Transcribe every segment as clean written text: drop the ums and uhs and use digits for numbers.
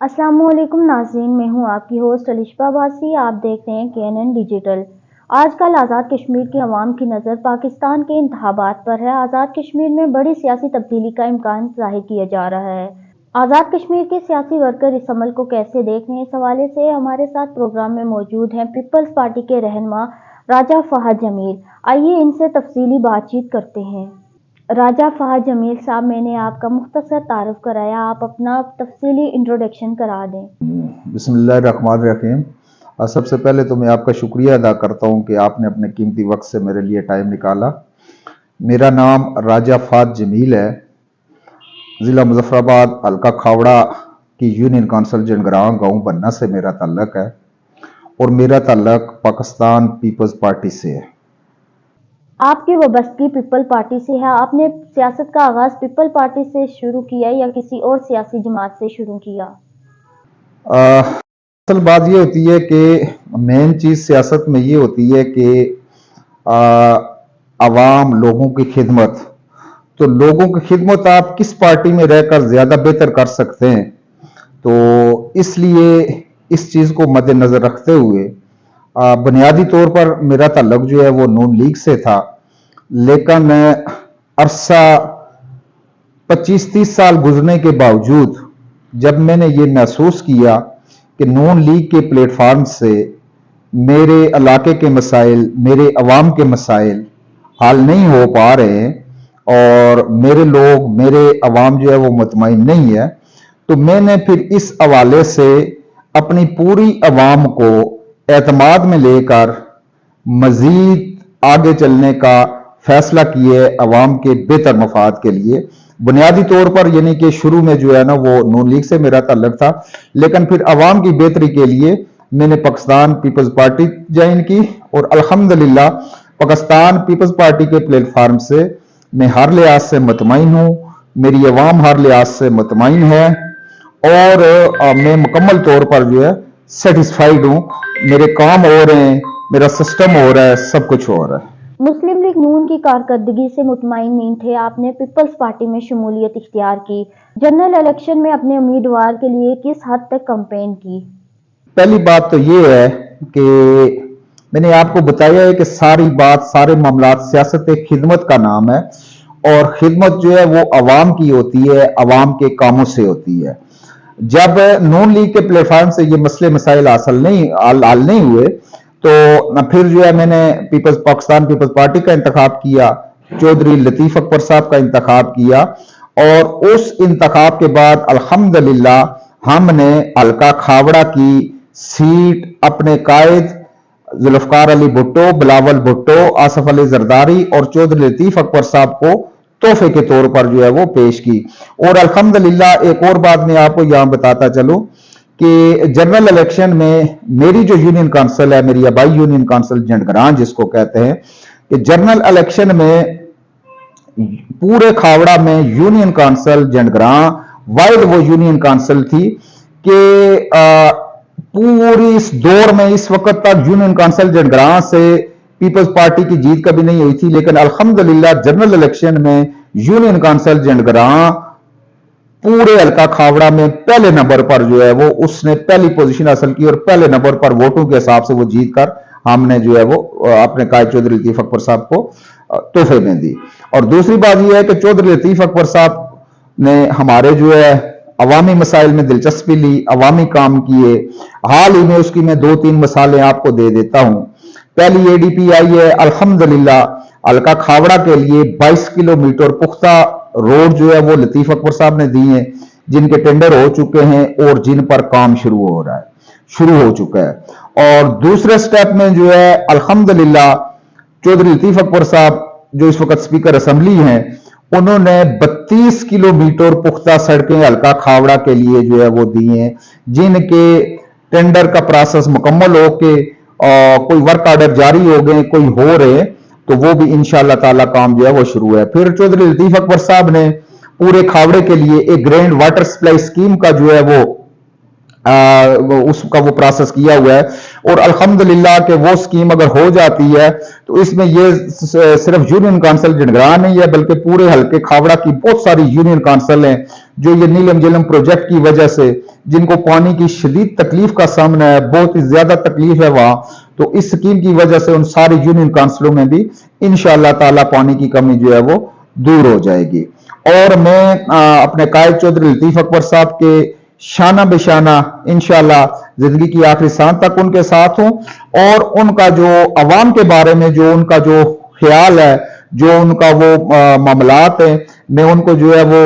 अस्सलामुअलैकुम नाज़रीन, मैं हूँ आपकी होस्ट अलिशा बासी। आप देख रहे हैं KNN डिजिटल। आज कल आज़ाद कश्मीर की अवाम की नज़र पाकिस्तान के इंतखाबात पर है। आज़ाद कश्मीर में बड़ी सियासी तब्दीली का इम्कान ज़ाहिर किया जा रहा है। आज़ाद कश्मीर के सियासी वर्कर इस अमल को कैसे देख रहे हैं, इस हवाले से हमारे साथ प्रोग्राम में मौजूद हैं पीपल्स पार्टी के रहनुमा राजा फहद जमील। आइए इनसे तफसीली बातचीत करते हैं। राजा फहद जमील साहब, मैंने आपका मुख्तसर तारुफ कराया, आप अपना तफसीली इंट्रोडक्शन करा दें। बिस्मिल्लाहिर्रहमानिर्रहीम। सबसे पहले तो मैं आपका शुक्रिया अदा करता हूँ कि आपने अपने कीमती वक्त से मेरे लिए टाइम निकाला। मेरा नाम राजा फहद जमील है। ज़िला मुजफ्फराबाद, हल्का खावड़ा की यूनियन काउंसिल जनगरां गाँव बन्ना से मेरा ताल्लुक है और मेरा ताल्लुक पाकिस्तान पीपल्स पार्टी से है। आपकी वाबस्तगी पीपल पार्टी से है। आपने सियासत का आगाज पीपल पार्टी से शुरू किया या किसी और सियासी जमात से शुरू किया? असल बात ये होती है कि मेन चीज़ सियासत में ये होती है कि आवाम, लोगों की खिदमत। तो लोगों की खिदमत आप किस पार्टी में रहकर ज़्यादा बेहतर कर सकते हैं, तो इसलिए इस चीज़ को मद्देनज़र रखते हुए बुनियादी तौर पर मेरा ताल्लुक जो है वो नून लीग से था, लेकिन अरसा 25-30 साल गुजरने के बावजूद जब मैंने ये महसूस किया कि नून लीग के प्लेटफार्म से मेरे इलाके के मसाइल, मेरे अवाम के मसाइल हल नहीं हो पा रहे हैं और मेरे लोग, मेरे अवाम जो है वो मुतमईन नहीं है, तो मैंने फिर इस हवाले से अपनी पूरी अवाम को एतमाद में लेकर मजीद आगे चलने का फैसला किए अवाम के बेहतर मफाद के लिए। बुनियादी तौर पर यानी कि शुरू में जो है ना वो नून लीग से मेरा ताल्लुक था, लेकिन फिर अवाम की बेहतरी के लिए मैंने पाकिस्तान पीपल्स पार्टी ज्वाइन की और अल्हम्दुलिल्लाह पाकिस्तान पीपल्स पार्टी के प्लेटफार्म से मैं हर लिहाज से मुतमईन हूँ, मेरी अवाम हर लिहाज से मुतमईन है और मैं मुकम्मल तौर पर जो है सेटिस्फाइड हूँ। मेरे काम हो रहे हैं, मेरा सिस्टम हो रहा है, सब कुछ हो रहा है। मुस्लिम लीग नून की कारकर्दगी से मुतमईन नहीं थे, आपने पीपल्स पार्टी में शमूलियत इख्तियार की। जनरल इलेक्शन में अपने उम्मीदवार के लिए किस हद तक कैंपेन की? पहली बात तो ये है कि मैंने आपको बताया है कि सारी बात, सारे मामलात सियासत खिदमत का नाम है और खिदमत जो है वो अवाम की होती है, अवाम के कामों से होती है। जब नून लीग के प्लेटफॉर्म से ये मसले मसाइल हल नहीं हुए तो फिर जो है मैंने पाकिस्तान पीपल्स पार्टी का इंतखाब किया, चौधरी लतीफ अकबर साहब का इंतखाब किया और उस इंतखाब के बाद अल्हम्दुलिल्लाह हमने हल्का खावड़ा की सीट अपने कायद जुल्फकार अली भुट्टो, बिलावल भुट्टो, आसफ अली जरदारी और चौधरी लतीफ अकबर साहब को तोहफे के तौर पर जो है वो पेश की। और अल्हम्दुलिल्लाह एक और बात मैं आपको यहां बताता चलूं कि जनरल इलेक्शन में मेरी जो यूनियन काउंसिल है, मेरी आबाई यूनियन काउंसिल जंडग्रां जिसको कहते हैं, कि जनरल इलेक्शन में पूरे खावड़ा में यूनियन काउंसिल जंडग्रां वाइड वो यूनियन काउंसिल थी कि पूरी इस दौर में इस वक्त तक यूनियन काउंसिल जंडग्रां से पीपल्स पार्टी की जीत कभी नहीं हुई थी, लेकिन अल्हम्दुलिल्लाह जनरल इलेक्शन में यूनियन काउंसिल जंडग्रां पूरे हल्का खावड़ा में पहले नंबर पर जो है वो उसने पहली पोजीशन हासिल की और पहले नंबर पर वोटों के हिसाब से वो जीत कर हमने जो है वो अपने कायद चौधरी लतीफ अकबर साहब को तोहफे में दी। और दूसरी बात यह है कि चौधरी लतीफ अकबर साहब ने हमारे जो है अवामी मसाइल में दिलचस्पी ली, अवामी काम किए। हाल ही में उसकी मैं 2-3 मिसालें आपको दे देता हूं। पहली एडीपी आई है अल्हम्दुलिल्लाह हल्का खावड़ा के लिए 22 किलोमीटर पुख्ता रोड जो है वो लतीफ अकबर साहब ने दी है, जिनके टेंडर हो चुके हैं और जिन पर काम शुरू हो चुका है। और दूसरे स्टेप में जो है अल्हम्दुलिल्लाह चौधरी लतीफ अकबर साहब जो इस वक्त स्पीकर असेंबली हैं, उन्होंने 32 किलोमीटर पुख्ता सड़कें हल्का खावड़ा के लिए जो है वो दी हैं, जिनके टेंडर का प्रोसेस मुकम्मल हो के कोई वर्क ऑर्डर जारी हो गए, कोई हो रहे, तो वो भी इंशाअल्लाह ताला काम जो है वो शुरू है। फिर चौधरी लतीफ अकबर साहब ने पूरे खावड़े के लिए एक ग्रैंड वाटर सप्लाई स्कीम का जो है वो उसका वो प्रोसेस किया हुआ है और अल्हम्दुलिल्लाह कि वो स्कीम अगर हो जाती है तो इसमें ये सिर्फ यूनियन काउंसिल जंडग्रां नहीं है बल्कि पूरे हल्के खावड़ा की बहुत सारी यूनियन काउंसिल हैं जो ये नीलम झीलम प्रोजेक्ट की वजह से جن کو پانی کی شدید تکلیف کا سامنا ہے, بہت ہی زیادہ تکلیف ہے وہاں, تو اس سکیم کی وجہ سے ان ساری یونین کانسلوں میں بھی انشاءاللہ تعالی پانی کی کمی جو ہے وہ دور ہو جائے گی. اور میں اپنے قائد چودھری لطیف اکبر صاحب کے شانہ بشانہ انشاءاللہ زندگی کی آخری سانس تک ان کے ساتھ ہوں, اور ان کا جو عوام کے بارے میں جو ان کا جو خیال ہے, جو ان کا وہ معاملات ہیں, میں ان کو جو ہے وہ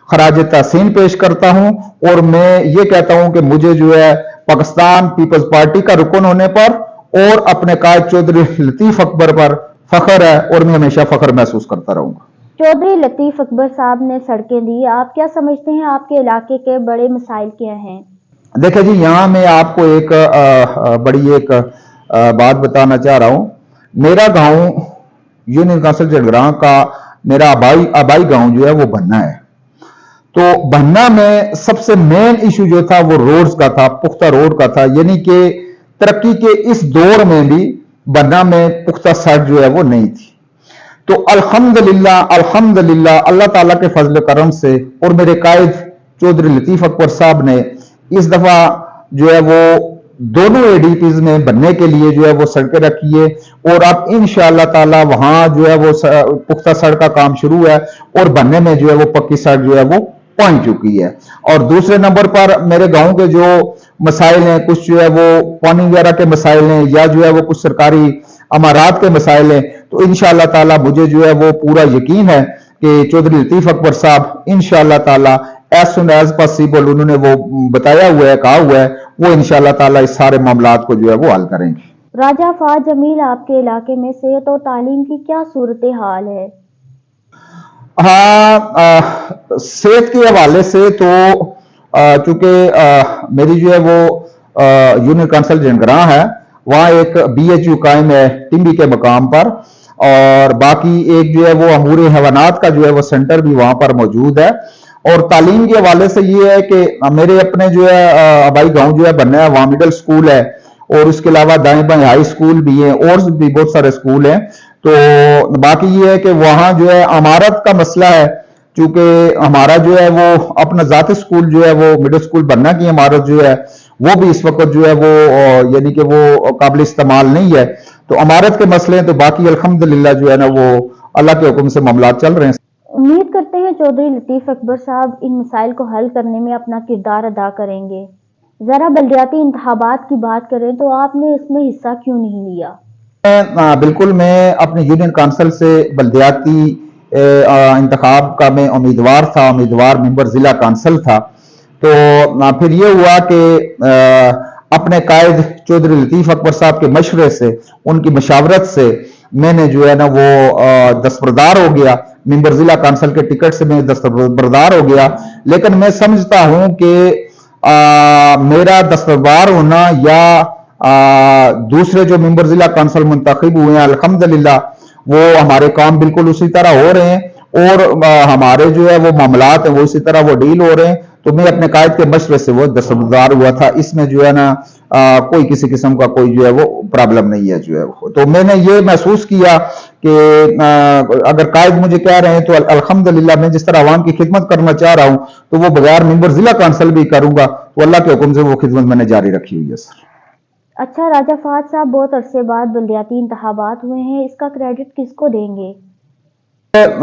خراج تحسین پیش کرتا ہوں. اور میں یہ کہتا ہوں کہ مجھے جو ہے پاکستان پیپلز پارٹی کا رکن ہونے پر اور اپنے قائد چودھری لطیف اکبر پر فخر ہے, اور میں ہمیشہ فخر محسوس کرتا رہوں گا. چودھری لطیف اکبر صاحب نے سڑکیں دی, آپ کیا سمجھتے ہیں آپ کے علاقے کے بڑے مسائل کیا ہیں؟ دیکھیں جی, یہاں میں آپ کو ایک بڑی ایک بات بتانا چاہ رہا ہوں. میرا گاؤں یونین کونسل جڑگراں کا میرا آبائی گاؤں جو ہے وہ بننا ہے. تو بننا میں سب سے مین ایشو جو تھا وہ روڈز کا تھا, پختہ روڈ کا تھا. یعنی کہ ترقی کے اس دور میں بھی بننا میں پختہ سڑک جو ہے وہ نہیں تھی. تو الحمدللہ اللہ تعالیٰ کے فضل و کرم سے اور میرے قائد چودھری لطیف اکبر صاحب نے اس دفعہ جو ہے وہ دونوں اے ڈی پیز میں بننے کے لیے جو ہے وہ سڑکیں رکھی ہے, اور اب انشاءاللہ تعالی وہاں جو ہے وہ پختہ سڑک کا کام شروع ہے, اور بننے میں جو ہے وہ پکی سڑک جو ہے وہ پہنچ چکی ہے. اور دوسرے نمبر پر میرے گاؤں کے جو مسائل ہیں, کچھ جو ہے وہ پانی وغیرہ کے مسائل ہیں, یا جو ہے وہ کچھ سرکاری امارات کے مسائل ہیں, تو انشاءاللہ تعالی مجھے جو ہے وہ پورا یقین ہے کہ چودھری لطیف اکبر صاحب انشاءاللہ تعالی ایز سون ایز پاسبل, انہوں نے وہ بتایا ہوا ہے, کہا ہوا ہے, وہ انشاءاللہ تعالی اس سارے معاملات کو جو ہے وہ حل کریں گے. راجہ فہد جمیل, آپ کے علاقے میں صحت اور تعلیم کی کیا صورتحال ہے؟ ہاں, صحت کے حوالے سے تو چونکہ میری جو ہے وہ یونین کونسل جڑگراں ہے, وہاں ایک بی ایچ یو قائم ہے ٹنگی کے مقام پر, اور باقی ایک جو ہے وہ امور حیوانات کا جو ہے وہ سینٹر بھی وہاں پر موجود ہے. اور تعلیم کے حوالے سے یہ ہے کہ میرے اپنے جو ہے آبائی گاؤں جو ہے بننا ہے, وہاں مڈل سکول ہے, اور اس کے علاوہ دائیں بائیں ہائی سکول بھی ہیں, اور بھی بہت سارے سکول ہیں. تو باقی یہ ہے کہ وہاں جو ہے عمارت کا مسئلہ ہے, چونکہ ہمارا جو ہے وہ اپنا ذاتی سکول جو ہے وہ مڈل سکول بننا کی عمارت جو ہے وہ بھی اس وقت جو ہے وہ یعنی کہ وہ قابل استعمال نہیں ہے. تو عمارت کے مسئلے ہیں, تو باقی الحمدللہ جو ہے نا وہ اللہ کے حکم سے معاملات چل رہے ہیں. امید کرتے ہیں چودھری لطیف اکبر صاحب ان مسائل کو حل کرنے میں اپنا کردار ادا کریں گے. ذرا بلدیاتی انتخابات کی بات کریں تو آپ نے اس میں حصہ کیوں نہیں لیا؟ بالکل, میں اپنے یونین کونسل سے بلدیاتی انتخاب کا میں امیدوار تھا, امیدوار ممبر ضلع کونسل تھا. تو پھر یہ ہوا کہ اپنے قائد چودھری لطیف اکبر صاحب کے مشورے سے, ان کی مشاورت سے میں نے جو ہے نا وہ دستبردار ہو گیا, ممبر ضلع کونسل کے ٹکٹ سے میں دستبردار ہو گیا. لیکن میں سمجھتا ہوں کہ میرا دستبردار ہونا یا دوسرے جو ممبر ضلع کونسل منتخب ہوئے ہیں الحمدللہ وہ ہمارے کام بالکل اسی طرح ہو رہے ہیں, اور ہمارے جو ہے وہ معاملات ہیں وہ اسی طرح وہ ڈیل ہو رہے ہیں. تو میں اپنے قائد کے مشورے سے وہ دستبردار ہوا تھا, اس میں جو ہے نا کوئی کسی قسم کا کوئی جو ہے وہ پرابلم نہیں ہے جو ہے وہ. تو میں نے یہ محسوس کیا کہ اگر قائد مجھے کہہ رہے ہیں تو الحمدللہ میں جس طرح عوام کی خدمت کرنا چاہ رہا ہوں تو وہ بغیر ممبر ضلع کونسل بھی کروں گا, تو اللہ کے حکم سے وہ خدمت میں نے جاری رکھی ہوئی ہے. سر اچھا راجہ فہد صاحب, بہت عرصے بعد بلدیاتی انتخابات ہوئے ہیں, اس کا کریڈٹ کس کو دیں گے؟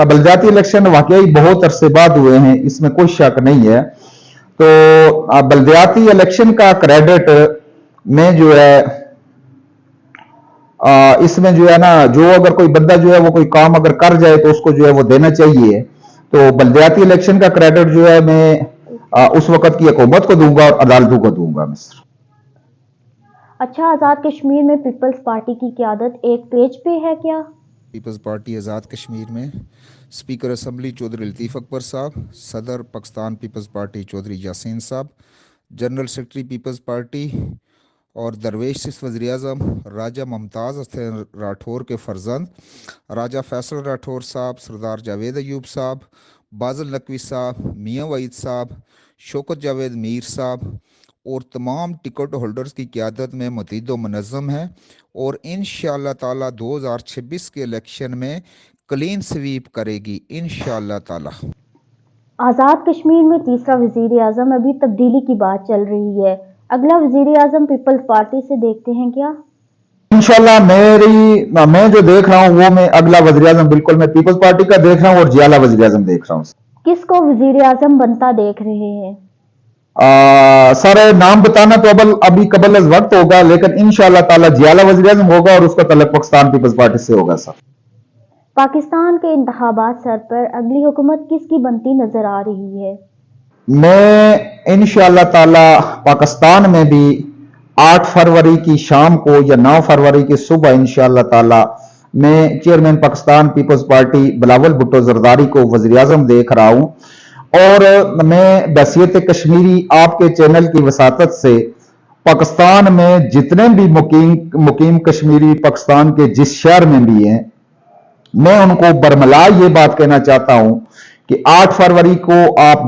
بلدیاتی الیکشن واقعی بہت عرصے بعد ہوئے ہیں, اس میں کوئی شک نہیں ہے. تو بلدیاتی الیکشن کا کریڈٹ میں جو ہے اس میں جو ہے نا جو اگر کوئی بندہ جو ہے وہ کوئی کام اگر کر جائے تو اس کو جو ہے وہ دینا چاہیے. تو بلدیاتی الیکشن کا کریڈٹ جو ہے میں اس وقت کی حکومت کو دوں گا اور عدالتوں کو دوں گا. مصر اچھا, آزاد کشمیر میں پیپلز پارٹی کی قیادت ایک پیج پہ ہے کیا؟ پیپلز پارٹی آزاد کشمیر میں اسپیکر اسمبلی چودھری لطیف اکبر صاحب, صدر پاکستان پیپلز پارٹی چودھری یاسین صاحب, جنرل سیکرٹری پیپلز پارٹی اور درویش سکھ وزیر اعظم راجہ ممتاز حسین راٹھور کے فرزند راجہ فیصل راٹھور صاحب, سردار جاوید ایوب صاحب, بازل نقوی صاحب, میاں وحید صاحب, شوکت جاوید میر صاحب اور تمام ٹکٹ ہولڈرز کی قیادت میں متعد و منظم ہے, اور انشاءاللہ تعالی 2026 کے الیکشن میں کلین سویپ کرے گی انشاءاللہ تعالی. आज़ाद कश्मीर में तीसरा वजीर आजम, अभी तब्दीली की बात चल रही है। अगला वजीर आजम पीपल्स पार्टी से देखते हैं क्या? इंशाल्लाह मैं जो देख रहा हूं वो मैं अगला वजीर आजम बिल्कुल मैं पीपल्स पार्टी का देख रहा हूं और जियाला वजीर आजम देख रहा हूं। किसको वजीर आजम बनता देख रहे हैं? सारे नाम बताना तो अभी कबल अज़ वक्त होगा, लेकिन इंशाल्लाह ताला जियाला वजीर आजम होगा और उसका तल्लुक पाकिस्तान पीपल्स पार्टी से होगा। सर, पाकिस्तान के इंतखाबात सर पर अगली हुकूमत किसकी बनती नजर आ रही है? मैं इंशाल्लाह ताला पाकिस्तान में भी 8 फरवरी की शाम को या 9 फरवरी की सुबह इंशाल्लाह ताला मैं चेयरमैन पाकिस्तान पीपल्स पार्टी बिलावल भुट्टो जरदारी को वजीर आजम देख रहा हूं और मैं बहसीयत कश्मीरी आपके चैनल की वसातत से पाकिस्तान में जितने भी मुकीम कश्मीरी पाकिस्तान के जिस शहर में भी हैं, मैं उनको बरमला ये बात कहना चाहता हूं कि 8 फरवरी को आप